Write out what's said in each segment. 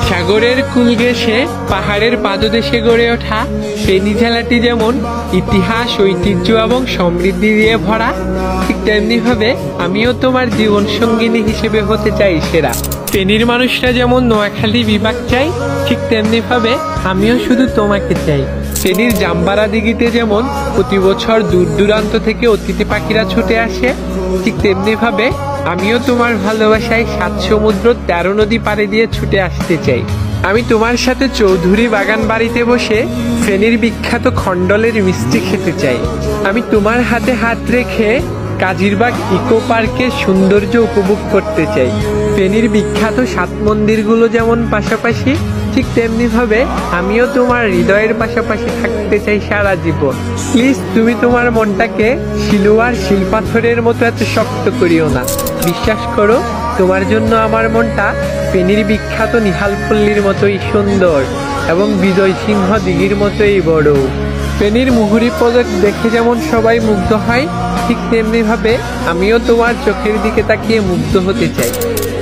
সাগরের কুল ঘেঁষে পাহাড়ের পাদদেশে গড়ে ওঠা ফেনী জেলাটি যেমন ইতিহাস, ঐতিহ্য এবং সমৃদ্ধি দিয়ে ভরা, ঠিক তেমনি ভাবে আমিও তোমার জীবন সঙ্গিনী হিসেবে হতে চাই সেরা। ফেনীর মানুষরা যেমন নোয়াখালী বিভাগ চাই, ঠিক তেমনি ভাবে আমিও শুধু তোমাকে চাই। ফেনীর জাম্বারা দিঘিতে যেমন প্রতি বছর দূর দূরান্ত থেকে অতিথি পাখিরা ছুটে আসে, ঠিক তেমনি ভাবে আমিও তোমার ভালোবাসায় ৭ সমুদ্র ১৩ নদী পাড়ি দিয়ে ছুটে আসতে চাই। আমি তোমার সাথে চৌধুরী বাগান বাড়িতে বসে ফেনীর বিখ্যাত খণ্ডলের মিষ্টি খেতে চাই। আমি তোমার হাতে হাত রেখে কাজিরবাগ ইকো পার্কের সৌন্দর্য উপভোগ করতে চাই। ফেনীর বিখ্যাত ৭ মন্দিরগুলো যেমন পাশাপাশি, ঠিক তেমনি ভাবে আমিও তোমার হৃদয়ের পাশাপাশি থাকতে চাই সারা জীবন। প্লিজ তুমি তোমার মনটাকে শিলুয়ার শিলপাথরের মতো এত শক্ত করিও না। বিশ্বাস করো, তোমার জন্য আমার মনটা ফেনীর বিখ্যাত নিহালপল্লীর মতোই সুন্দর এবং বিজয় সিংহ দিঘির মতোই বড়। ফেনীর মুহুরী প্রজেক্ট দেখে যেমন সবাই মুগ্ধ হয়, ঠিক তেমনি ভাবে আমিও তোমার চোখের দিকে তাকিয়ে মুগ্ধ হতে চাই।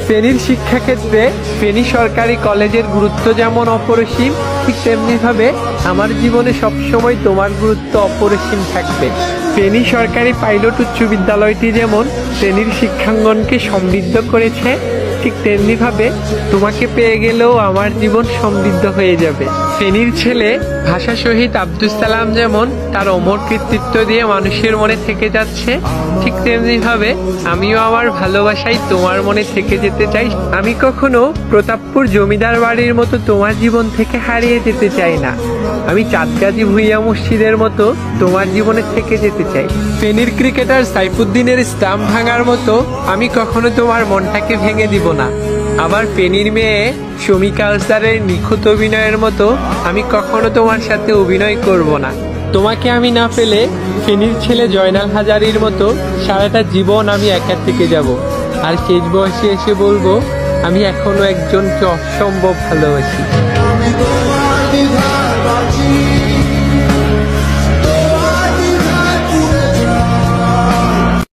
ফেনীর শিক্ষাক্ষেত্রে ফেনী সরকারি কলেজের গুরুত্ব যেমন অপরিসীম, ঠিক তেমনি ভাবে আমার জীবনে সবসময় তোমার গুরুত্ব অপরিসীম থাকবে। ফেনী সরকারি পাইলট উচ্চ বিদ্যালয়টি যেমন ফেনীর শিক্ষাঙ্গনকে সমৃদ্ধ করেছে, ঠিক তেমনি ভাবে তোমাকে পেয়ে গেলেও আমার জীবন সমৃদ্ধ হয়ে যাবে। ফেনীর ছেলে ভাষা শহীদ আব্দুস সালাম যেমন তার অমর কৃতিত্ব দিয়ে মানুষের মনে থেকে যাচ্ছে, ঠিক তেমনি ভাবে আমিও আমার ভালোবাসায় তোমার মনে থেকে যেতে চাই। আমি কখনো প্রতাপপুর জমিদার বাড়ির মতো তোমার জীবন থেকে হারিয়ে যেতে চাই না। আমি চাঁদগাজী ভুইয়া মসজিদের মতো তোমার জীবনে থেকে যেতে চাই। ফেনীর ক্রিকেটার সাইফুদ্দিনের স্টাম্প ভাঙার মতো আমি কখনো তোমার মনটাকে ভেঙে দিব না। আবার ফেনীর মেয়ে শমী কালচারের নিখুঁত অভিনয়ের মতো আমি কখনো তোমার সাথে অভিনয় করব না। তোমাকে আমি না পেলে ফেনীর ছেলে জয়নাল হাজারীর মতো সারাটা জীবন আমি একা থেকে যাব, আর শেষ বয়সে এসে বলবো আমি এখনো একজনকে অসম্ভব ভালোবাসি।